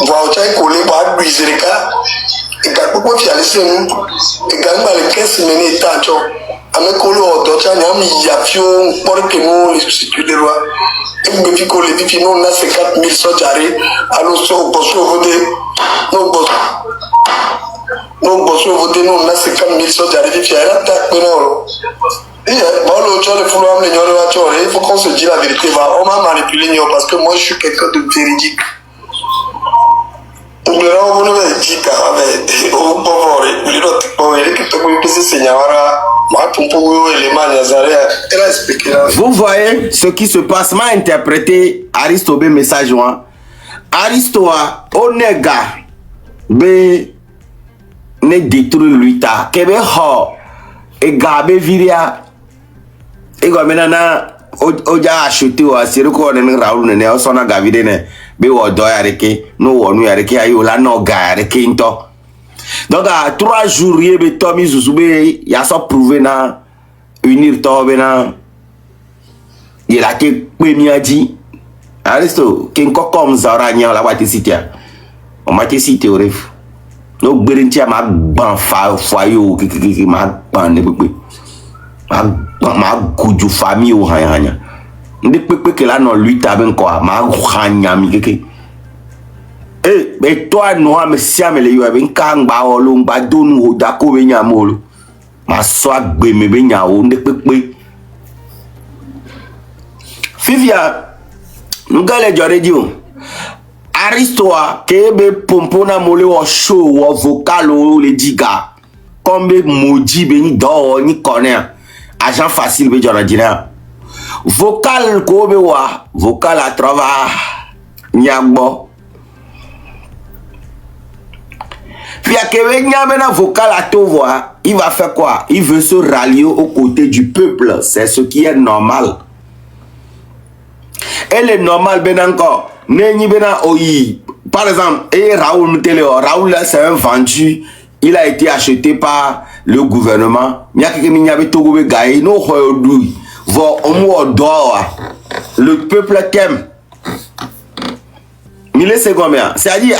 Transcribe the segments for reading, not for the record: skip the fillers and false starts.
Voilà, tu as collé par Briserica. Et quand vous pouvez aller sur nous, et quand vous allez 15 minutes, avec Colo, d'autres, il y a Fio, pour que nous, les substituts de loi, et vous me dites que les filles, nous, on a 50 000 soldats, alors, on peut voter, nous, voter, nous, on a 50 000 soldats, les filles, elles attaquent, non. Et bon, le il faut qu'on se dise la vérité. On m'a manipulé parce que moi je suis quelqu'un de véridique. Vous voyez ce qui se passe, m'a interprété Aristote message. Aristote, onega, be ne détruire lui ta, kebe ho, et gabe viria. Et comme maintenant, on a acheté ou assuré qu'on est Raoul, on son a gavidé, be ou doyareke, no one yareke, ayo la no gareke into. Donc à 3 jours, il y a Tommy Zouzube, il y a ça prouvé na unir Tobena. Il a que premier dit, Aristo, qui est comme Zarania la wati cité. On m'a cité au rêve. Donc Berentia m'a ban foyou qui m'a ban ne peut ma goudou famille ou hanya ne peut que là non lui taben quoi ma hanya mi keke eh mais toi noa me siam le yo ben kan ba olo ngba donu o da ko be nyamolo ma so agbe me be nyawo ne pepe Fivia ngale jore dio Aristoa kebe pompona mole o show o vocal o le diga comme moji be ni do ni connaît agent facile be jona dina vocal ko be wa vocal à travers nyagbo puis à Québec nyamena vocal à tout voir il va faire quoi il veut se rallier aux côtés du peuple c'est ce qui est normal et le normal ben encore nenyi bena oyi par exemple et Raoul Mutele Raoul c'est un vendu il a été acheté par le gouvernement. Le peuple t'aime. C'est-à-dire,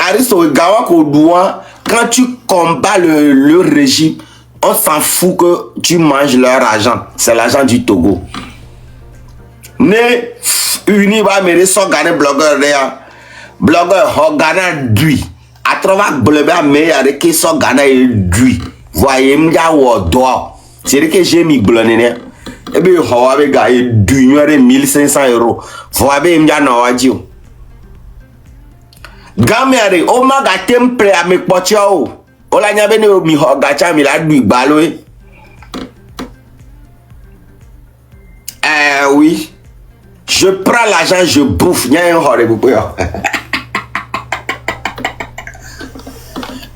quand tu combats le régime, on s'en fout que tu manges leur argent. C'est l'argent du Togo. Ne uni va me son gagner blogueur blogueur Ghana d'huile. À travers blabla mais avec son Ghana et d'huile. Voyez m'ya ou doigt. C'est que j'ai mis blonné. Et bien on va gagner du 1500 €. Voyez m'ya non adio. Gamere o ma ga temple a me pochao. O la nya bene mi ho gacha mi la du baloé. Oui. Je prends l'argent, je bouffe. Nya un hore bu yo.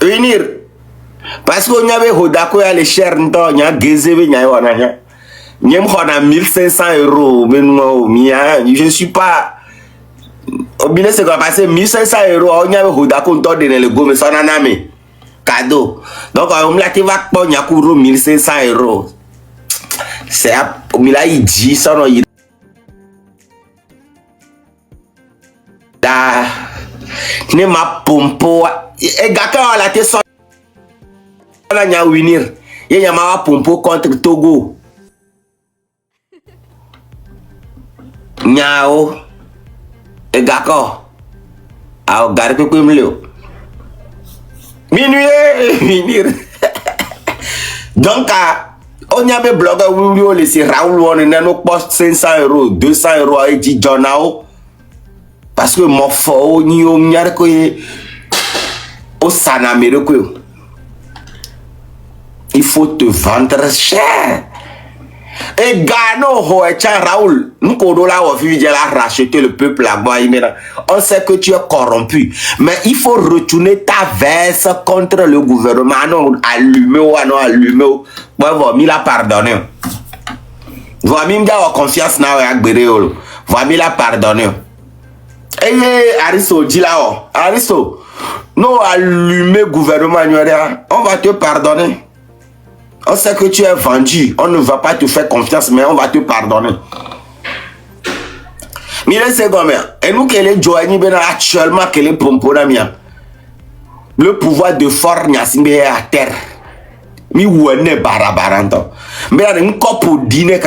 Unir parce qu'on y avait hodako ya les chers nto nya gezebe nya wana nya nyem hona 1500 €. Mais non mia je suis pas au bilan c'est quoi passer 1500 €. On y avait hodako nto de le go mais ça na me cadeau donc on me la ti va po nya kuro 1500 €. C'est au mila il dit ça non il da ne ma pompo et gaka la te so la nya winir ye nya ma pompo contre Togo nyao et gaka a garde pe mleo minuit winir donc on y a des blogueurs où on laisse Raoul on est no post 500 €, 200 € et dit Jonao parce que mon faux ni on y a ko au sanamere ko il faut te vendre cher et gano ho et Raoul nous kodola au vivre la racheter le peuple là-bas on sait que tu es corrompu mais il faut retourner ta veste contre le gouvernement non allumer ou non allumer bon mi la pardonner va mi m'da confiance na ya gbere va mi la pardonner et Aristo dit là Aristo non allumer gouvernement on va te pardonner. On sait que tu es vendu. On ne va pas te faire confiance, mais on va te pardonner. Mais c'est comme et nous, qu'elle est joignée actuellement, qu'elle est pompona mia. le pouvoir de fort Nyasimbe est à terre. Mi wone barabaranto. Mais il y a un corps pour dîner.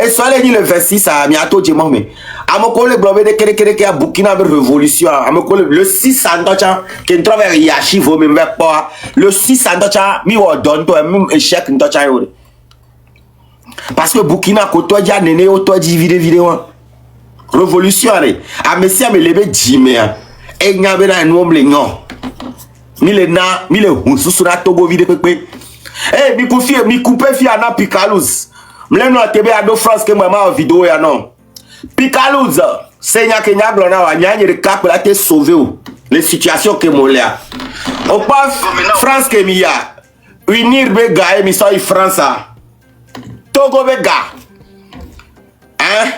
Et soit les le 26 à Miato Djemome. Amoko le blobé de Kere à Burkina révolution. Amoko le 6 sandocha qui est vers Yashi vaut même pas. Le 6 sandocha mi wa donne toi même échec ndocha yore. Parce que Burkina koto dia nene oto di vidéo. Révolution allez. A messia me lebe djime. Et nyabe na nom le nyon. Mille hususuna Togo vide pepe. Eh, mi coupe fi ana Picalouz. Mle no tebe ado France ke mama vidéo ya non. Picalouz, senya Kenya glona wa nyanye de cap la te sauvé ou. Les situations que molia. Au pas France ke miya. Unir be gae mi so France. Togo be ga. Hein?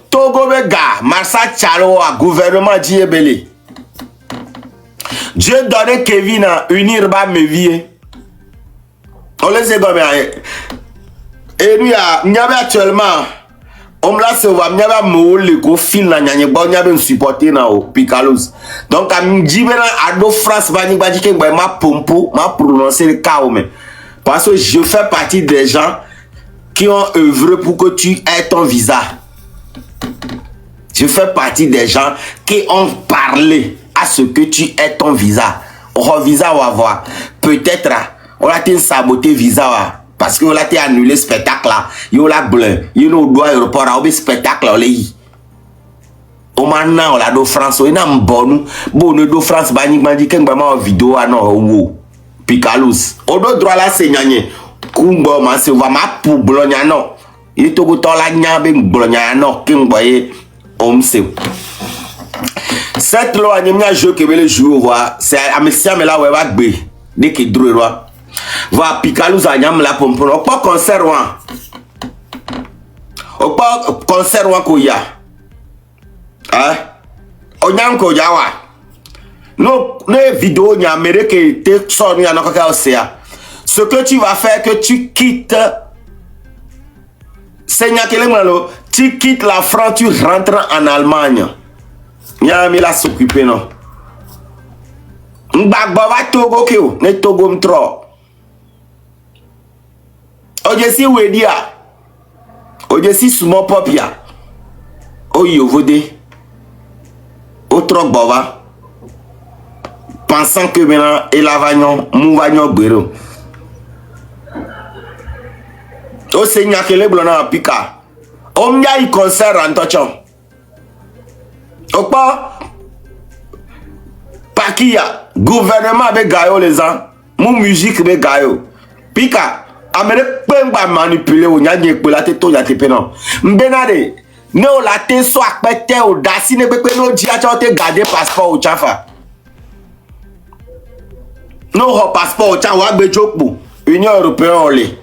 Togo be ga. Marsa Chalo a gouvernement Diebele. Dieu donnait Kevin à unir ba me vie. On les sait comme et nous y a actuellement on l'a se voit n'y a pas le go fil na n'y a pas n'y a pas supporter na o Picalouz. Donc à m'dit maintenant ado France ba ni ba dit que ma pompo m'a prononcer le cas mais parce que je fais partie des gens qui ont œuvré pour que tu aies ton visa. Je fais partie des gens qui ont parlé à ce que tu aies ton visa. On visa va voir. Peut-être on a été saboté visa parce que on a été annulé spectacle là. Yo la bleu. Yo no doit aéroport au spectacle là les. O maintenant on la do France on a bon do France ba ni dit que vraiment vidéo non wo Picalouz. On do droit là c'est nyanye. Kumbo ma se va ma pour blogna non. Il to go to la nyabe blogna non king boy omse. Cette loi n'y a jeu que le jour c'est à monsieur mais là ouais va gbe dès que droit va Picalouz a nyam la pompe on pas concert on pas concert ko ya hein on nyam ko ya wa no vidéo nya américain te sort nya na ka océan ce que tu vas faire que tu quittes Seigneur Kelemalo tu quittes la France tu rentres en Allemagne. Nya mi la s'occuper non. Mbagba va Togo keo, ne Togo mtro. Oje si wedia. Oje si sumo popia. O yovode. O trok bova. Pensant que maintenant il a vagnon, mou vagnon gbero. O seigneur kele blona pika. O mya y concert en tochon. Okpa Pakia gouvernement be gayo les gens mon musique be gayo pika amere pemba manipuler o nyanye pe la te to ya te pe non mbenade ne o la te so apete o dasi ne pepe no dia cha te garder passeport o chafa no ho passeport o cha wa gbe jokpo Union Européenne ole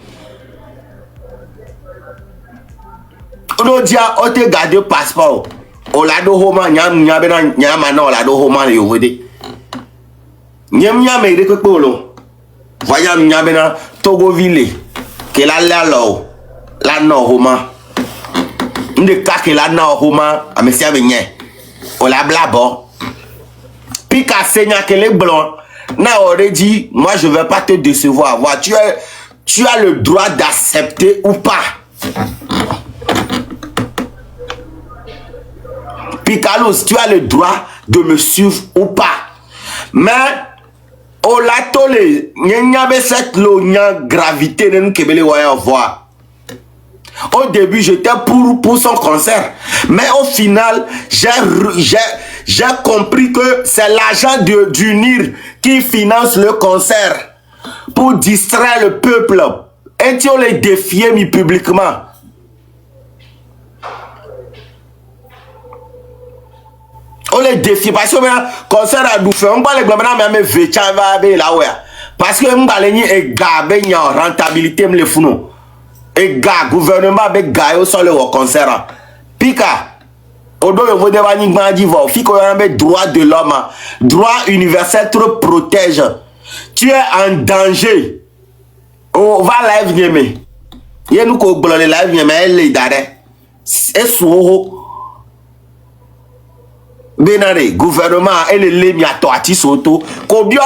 no dia o te garder passeport Olado homa nyam nyabena nyama na olado homa le yovede. Nyam nyame de polo. Voyam nyabena Togo ville ke la lo la no homa. Nde ka ke la no homa amesia benye. Ola blabo. Pika seigneur que les blancs na aurait dit moi je vais pas te décevoir. Vois tu as le droit d'accepter ou pas. Picalouz, tu as le droit de me suivre ou pas. Mais, au lato le, n'y avait cette gravité de nous qui voulait voir. Au début, j'étais pour son concert. Mais au final, j'ai compris que c'est l'agent d'UNIR qui finance le concert pour distraire le peuple. Et tu les défier publiquement. On les défie parce que concert à nous faire on va les gouvernements même vecha va là ouais parce que on va les et gabe nya rentabilité me le founo et ga gouvernement be gayo sur le concert pika odo yo vode ba ni gba di vo fi ko yan be droit de l'homme droit universel te protège tu es en danger on va live nyeme ye nous ko gbolo live nyeme elle dare et so Benare, gouvernement, et le lemiato à Tisoto, Kobio,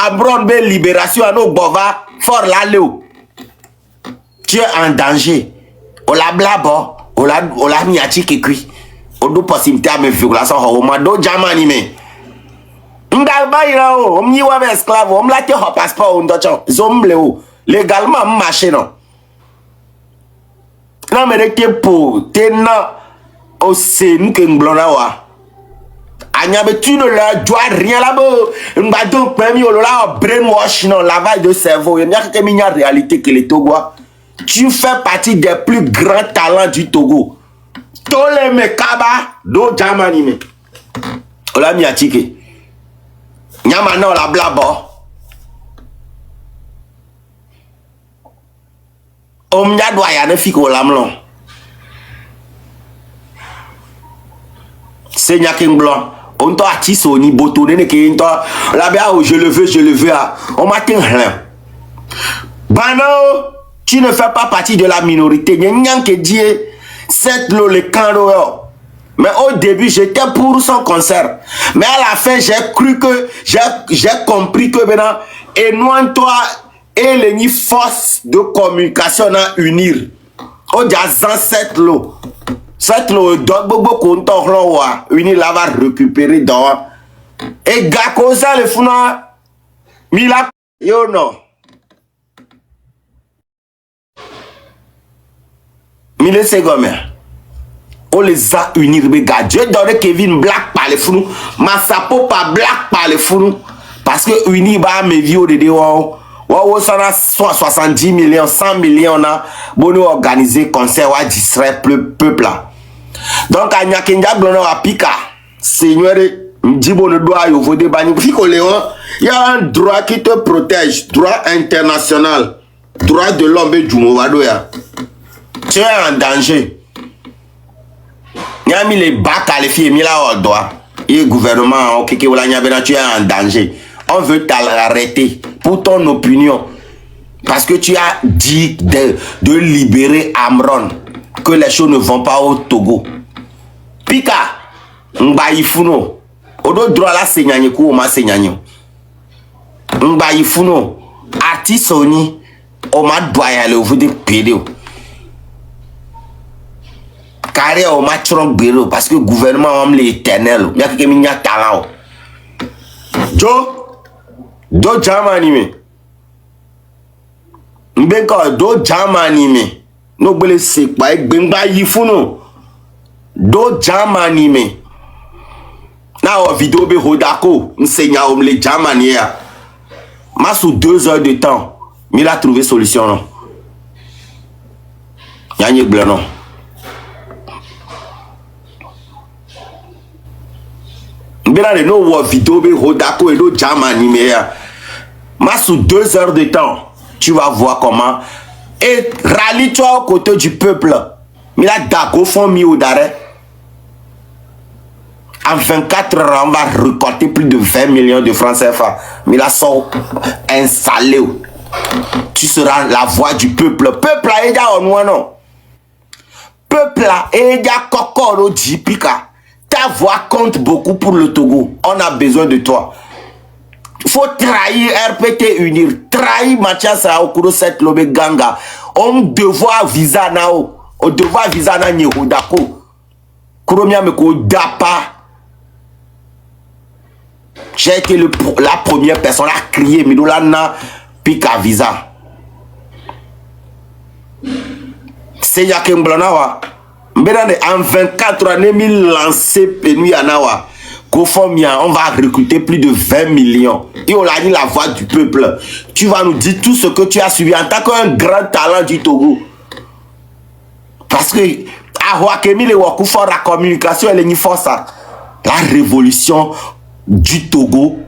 Abron, be libération à nos bova, fort la léo. Tu es en danger. On la blabo, on la miati qui cuit. On doit pas s'imiter à me violation, on m'a do jamani me. M'dal bayra o, m'y wa esclave, on l'a te passeport, on doit zomble o. Légalement, marché non. Non, mais de pour, t'es non, au c'est nous qui m'blona wa. Agnabe, tu ne leur dois rien là-bas. M'bado, permis, on l'a brainwash, non, lavage de cerveau. Il y a une réalité que les Togois. Tu fais partie des plus grands talents du Togo. Tole me kaba do jamani me. Ola mi atike. Nyama na la blabo. Omnya do ya ne fiko lamlon. Seigneur King Blanc. On t'a attisé au niveau tourné ne qui to la bia je le veux ah. On m'a tin rien. Bano, tu ne fais pas partie de la minorité. Nyan ke die cette lo le kando. Mais au début, j'étais pour son concert. Mais à la fin, j'ai cru que j'ai compris que maintenant et nous toi et les forces de communication à unir. Au diazan cette lo. Cette lo donc beaucoup content là unir la va récupérer dans et gako ça le funa mila yo no. Mille secondes. On les a unis, regarde. Dieu donne Kevin Black par les fous. Massapo par Black par les fous. Parce que unis, bah, mes vieux de dehors. Wow, ça a 70 millions, 100 millions, on a bon organisé concert, on a distrait le peuple là. Donc, à Nyakenja, on a Pika. Seigneur, Mdibo ne doit y avoir des bannis. Il y a un droit qui te protège, droit international, droit de l'homme du Mouadoya. Tu es en danger. Il y a mis les bacs qualifiés, mis là au doigt. Et le gouvernement, tu es en danger. On veut t'arrêter pour ton opinion. Parce que tu as dit de libérer Amron. Que les choses ne vont pas au Togo. Pika, Mbayifuno. Odo droit la seigneur ko ma seigneur. Mbayifuno. Artisoni. O ma doya le vous de pédé. Carré au matron bureau parce que le gouvernement aime l'éternel. Il y a quelqu'un qui a talent. Joe, do Germany me. Mbeko do Germany me. No bele se pa ek bengba yifuno. Do Germany me. Na o vidéo be hodako, enseignant om le Germany ya. Ma sous 2 heures de temps, il a trouvé solution non. Yanye blanc non. Bien les no vidéo be hodako et do Germany me ya. Ma sous 2 heures de temps, tu vas voir comment. Et rallie-toi aux côtés du peuple. Mais là, Dago font mis au d'arrêt. En 24 heures, on va récolter plus de 20 millions de francs CFA. Mais là, sont installés. Tu seras la voix du peuple. Peuple a déjà en moi, non. Peuple a déjà kokoro jipika. Ta voix compte beaucoup pour le Togo. On a besoin de toi. Il faut trahir RPT unir, trahir Mathias Aokuro cette lobe ganga. On devoir visa nao, on devoir visa na nyehudako. Kuromia meko dapa. J'ai été la première personne à crier Midolana Pika visa. C'est Yakem Blanawa. En 24 ans, nous lancé Penui Anawa. On va recruter plus de 20 millions. Et on a dit la voix du peuple. Tu vas nous dire tout ce que tu as suivi en tant qu'un grand talent du Togo. Parce que à Wakemi, les Wakufo, la communication, elle est force. La révolution du Togo,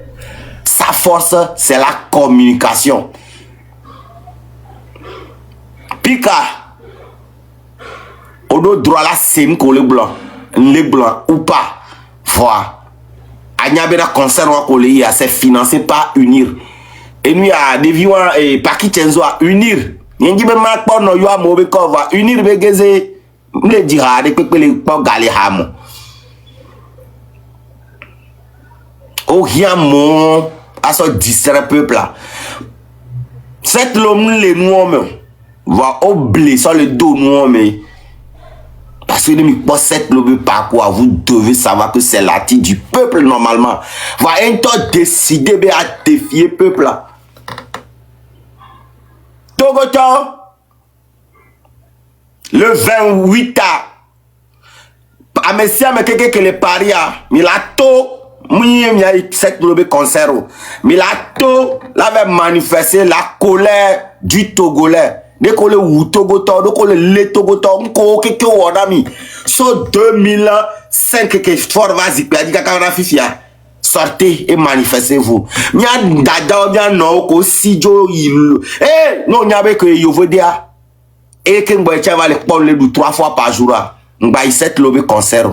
sa force, c'est la communication. Pika, on doit droit la scène qu'on les blancs ou pas. Voilà. Agnabera concert c'est financé par Unir. Et nous a des et Paki Chenzo à Unir. N'y a pas de no yo amobe kova Unir begeze le dira de pepe le pas galé hamo. Au rien mon à ce distrait peuple là. Cette l'homme les noirs va oublier sur le dos noir mais parce que nous pas cette le parcours vous devez savoir que c'est l'attitude du peuple normalement. Va un temps décider à défier peuple là. Togoto le 28 à Messia mais quelqu'un que les paria mais la to il y a cette le concert mais la to l'avait manifesté la colère du Togolais dès qu'on le ou Togoto dès qu'on le Togoto on quelque on a mis so 2005 que fort vas-y puis a dit qu'à fifia sortez et manifestez-vous nya dada bien non ko si jo il non nya be que yo veut dire et que Mboetia va les prendre 3 fois par jour il cette lobby concert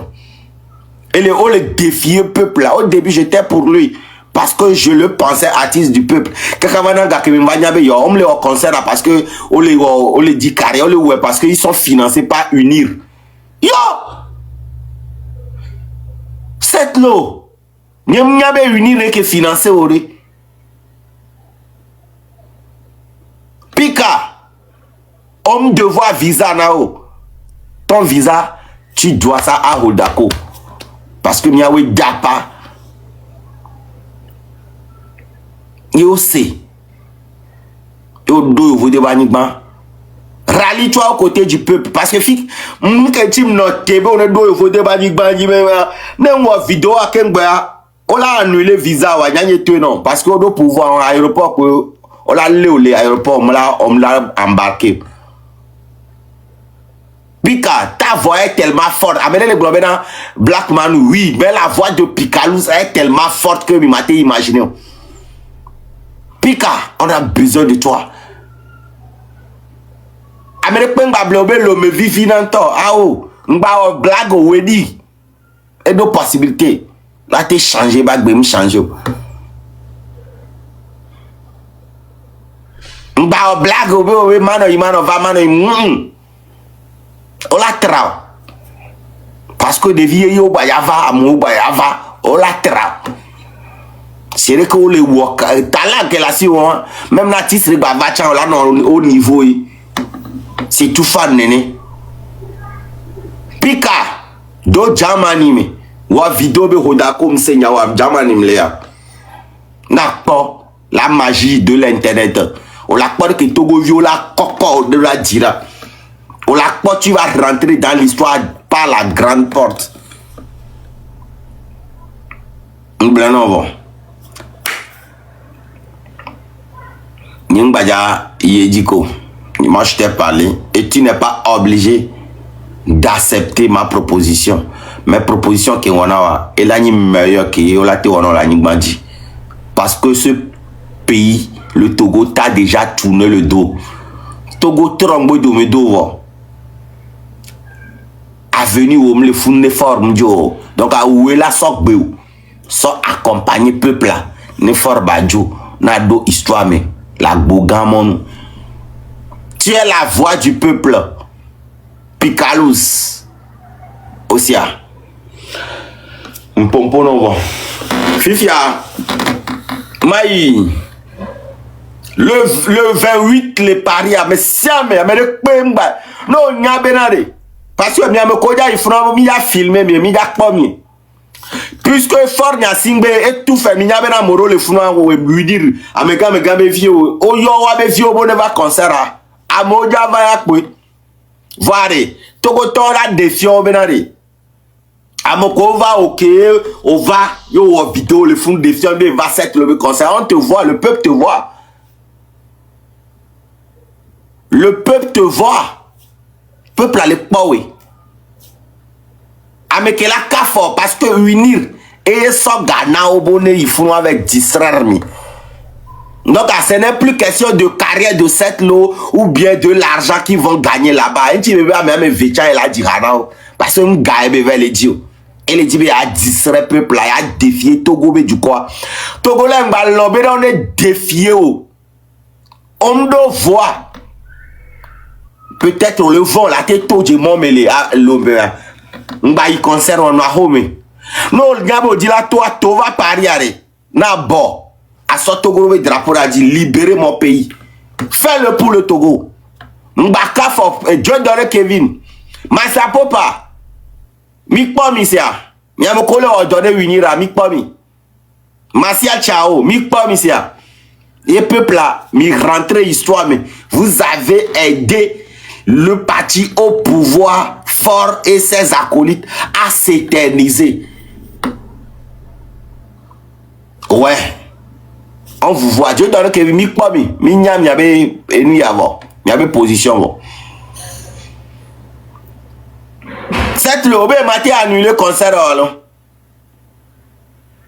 et le défier peuple là. Au début j'étais pour lui parce que je le pensais artiste du peuple on me au concert parce que on les dit carré on les parce qu'ils sont financés par Unir yo cette lot n'y Unir qui financé ori Pika homme devoir visa nao ton visa tu dois ça à Hodako parce que miawe gapa yo c'est yo do vous devanigba rally toi aux côtés du peuple parce que fik m'ke tim no tebe on do vous devanigba ni même moi vidéo à kengba on a annulé visa wa nyanye tout non parce que on doit pouvoir en aéroport que on l'a les aéroport on l'a embarqué. Pika, ta voix est tellement forte. Amenez les globes dans Blackman, oui, mais la voix de Picalous est tellement forte que m'a imaginé. Pika, on a besoin de toi. Amenez pas globe l'homme vivant ah oh, m'ba blague au wedi. Et deux possibilités. Là t'es changé, bague me changer. M'ba blague au mano va mano on la tra parce que des vieux bayava amu bayava on la tra c'est vrai que on les work talent que la si on même l'artiste va va là au niveau c'est tout fan néné Pika do Germany me wa vidéo be Hodako msenya wa Germany mlea n'a pas la magie de l'internet on la porte que Togo viola coco de la dira. Ou la porte, tu vas rentrer dans l'histoire par la grande porte. Bon. Nyingbaja Yediko, moi je t'ai parlé et tu n'es pas obligé d'accepter ma proposition. Mes propositions qui on a et là ni meilleur que on la Nyingbaji. Parce que ce pays, le Togo, t'a déjà tourné le dos. Togo trombo do me do. Avenue où me le foune forme jo donc à où est la sok beau so accompagner peuple là ne for badjo na do histoire mais la bogamon tu es la voix du peuple Picalous aussi un pompon non Fifia Maï le 28 les paris mais ça mais le pemba non nya benade parce que me kodia il faut mi a filmer mi a pommi puisque fort nya singbe et tout fait mi nya bena moro le funa wo lui dire amega mega be vie o yo wa be vie o bo ne va concert amoja va ya pe voire Togo to la défiant benade amoko va OK on va yo vidéo le fun défiant be va set le concert on te voit le peuple te voit peuple allait pas oui. Avec la café parce que Unir et son Ghana au bonnet il faut avec distraire. Donc ce n'est plus question de carrière de cette lot ou bien de l'argent qu'ils vont gagner là-bas. Et tu veux même Vécha et la Ghana parce que un gars les dit et les dit a distraire peuple a défier Togo du quoi. Togo là on est défié on doit voir. Peut-être on le vend la tête au diamant mais les l'homme il concerne on a home non le gars dit là toi tu vas parier n'a bon. À ce Togo, le drapeau a dit libérer mon pays. Fais-le pour le Togo. Mbaka fo, John Dore Kevin. Masapopa. Mikpomi sia. Miamokole ordonne unira Mikpomi. Masia Chao, Mikpomi sia. Et peuple là, mi rentrez histoire, mais vous avez aidé le parti au pouvoir fort et ses acolytes à s'éterniser. Ouais. On vous voit. Dieu donne que mi pomi, mi nyam yabe enu yavo, yabe position bon. Cette lobé m'a annulé concert là.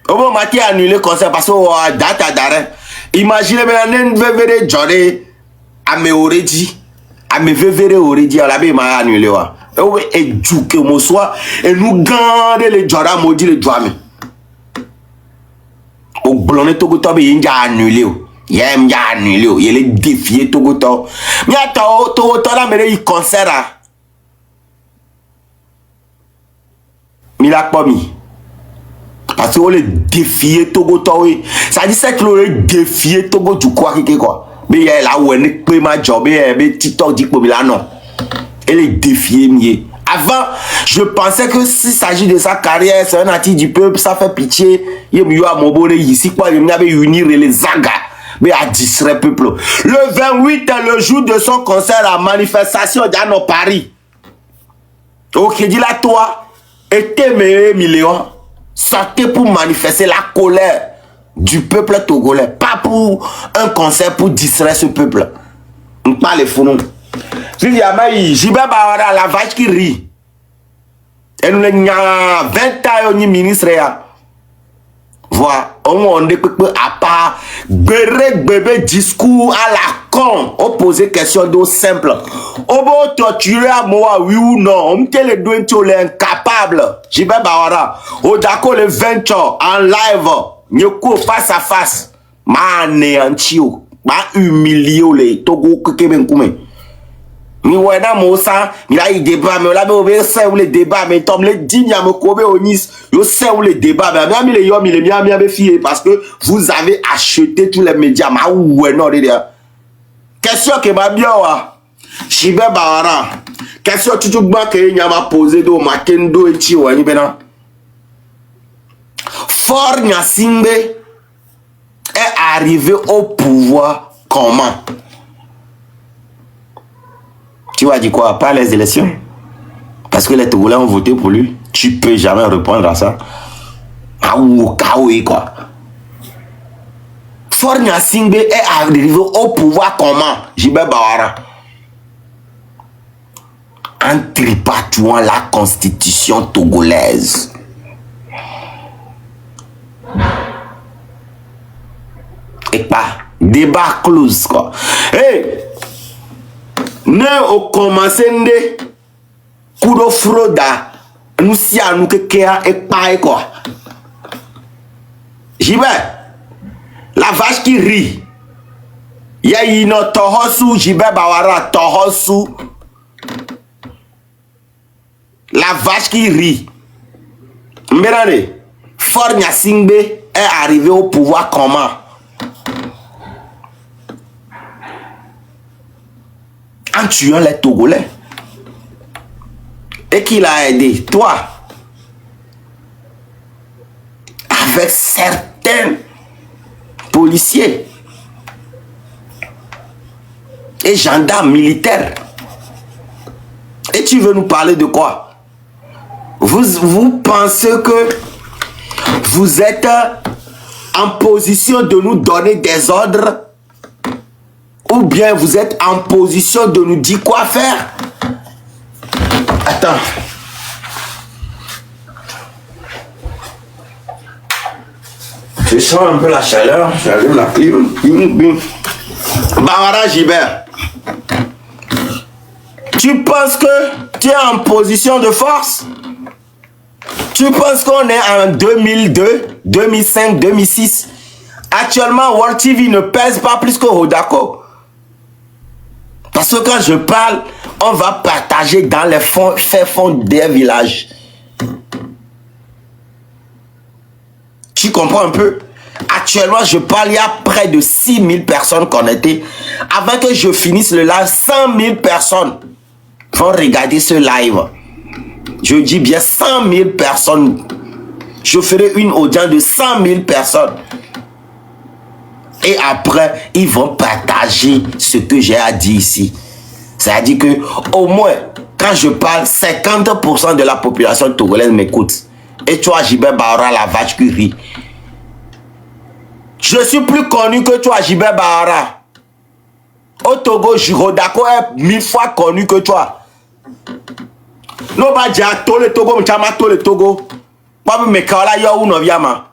Obo m'a annulé concert parce que date d'arrêt. Imaginez maintenant vevere jore a me oredi, a me vevere oredi la be m'a annulé wa. Et du que mo soit et nous garder les jora maudit les joame. Au blonde Togo Togo il a annulé. Il a annulé. Il est défié Togo Togo. Mais attends, Togo Togo là, mais il concert. Il a pas mis. Parce qu'on le défié Togo Togo. Ça dit c'est que le défié Togo du quoi qui quoi. Mais il y a là où il peut ma job. Mais TikTok dit que là non. Elle est défiée mieux. Avant, je pensais que s'il s'agit de sa carrière, c'est un artiste du peuple, ça fait pitié. Il y a mon bonnet ici, quoi, il y a unir les zagas, mais à distrait peuple. Le 28 est le jour de son concert à manifestation dans Paris. Ok, dis là, toi, et tes meilleurs millions, sortez pour manifester la colère du peuple togolais, pas pour un concert pour distraire ce peuple. On parle les fous. Si il y a la vache qui rit. Et nous avons 20 ans de ministre. Voilà. On est à part bébé discours à la con. On pose question d'eau simple. On va torturer à moi, oui ou non. On me dit les deux incapable. J'y vais bawara. On d'accord le 20 ans en live. Nyoko face à face. Ma anéantio. Ma humilié les Togo keben koume. Mi wena mosa, mi la y débat, mais là me obe se ou les débats, mais tom les dignes à me kobe au Nice, yo se ou les débats, mais mi les yom, mi les mi fier parce que vous avez acheté tous les médias, ma ou non de dire. Question que ma bien wa, Chibe Bawara, question tout bon que y a ma posé do makendo et chi wa ni bena. Fort Gnassingbé est arrivé au pouvoir comment? Tu vas dire quoi? Pas les élections. Parce que les Togolais ont voté pour lui. Tu peux jamais répondre à ça. Ah ou quoi. Fort Gnassingbé est arrivé au pouvoir comment? Jibé Bawara. En tripatouant la constitution togolaise. Et pas débat close quoi. Hey! Ne au commencé de kudo froda nous si à nous que kéa et pas quoi. J'y vais. La vache qui rit. Ya y no tohosu j'y vais bawara tohosu. La vache qui rit. Mbérane. Fort Gnassingbé est arrivé au pouvoir comment? En tuant les Togolais. Et qui l'a aidé? Toi. Avec certains policiers et gendarmes militaires. Et tu veux nous parler de quoi? Vous pensez que vous êtes en position de nous donner des ordres? Ou bien vous êtes en position de nous dire quoi faire? Attends. Je sens un peu la chaleur. J'allume la clim. Bawara Gibert. Tu penses que tu es en position de force? Tu penses qu'on est en 2002, 2005, 2006? Actuellement, World TV ne pèse pas plus que Hodako. Parce que quand je parle, on va partager dans les fonds des villages. Tu comprends un peu? Actuellement, je parle, il y a près de 6000 personnes connectées. Avant que je finisse le live, 100 000 personnes vont regarder ce live. Je dis bien 100 000 personnes. Je ferai une audience de 100 000 personnes. Et après, ils vont partager ce que j'ai à dire ici. C'est-à-dire que, au moins, quand je parle, 50% de la population togolaise m'écoute. Et toi, Gilbert Bahara, la vache qui rit. Je suis plus connu que toi, Gilbert Bahara. Au Togo, Jirodako est 1000 fois connu que toi. Non, bah, j'ai tout le Togo, mais tout le Togo. Moi, mais quand là, yo, non, viama.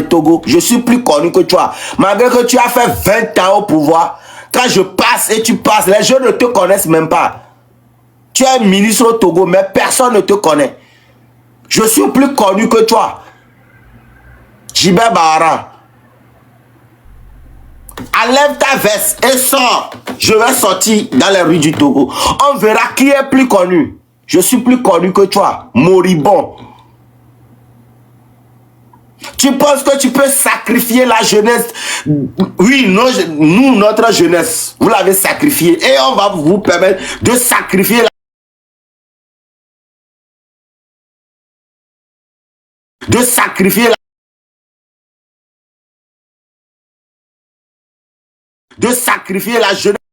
Togo, je suis plus connu que toi. Malgré que tu as fait 20 ans au pouvoir, quand je passe et tu passes, les gens ne te connaissent même pas. Tu es ministre au Togo, mais personne ne te connaît. Je suis plus connu que toi. Gilbert Bahara. Enlève ta veste et sors. Je vais sortir dans les rues du Togo. On verra qui est plus connu. Je suis plus connu que toi. Moribond. Tu penses que tu peux sacrifier la jeunesse? Oui, nous, notre jeunesse, vous l'avez sacrifiée. Et on va vous permettre de sacrifier la jeunesse.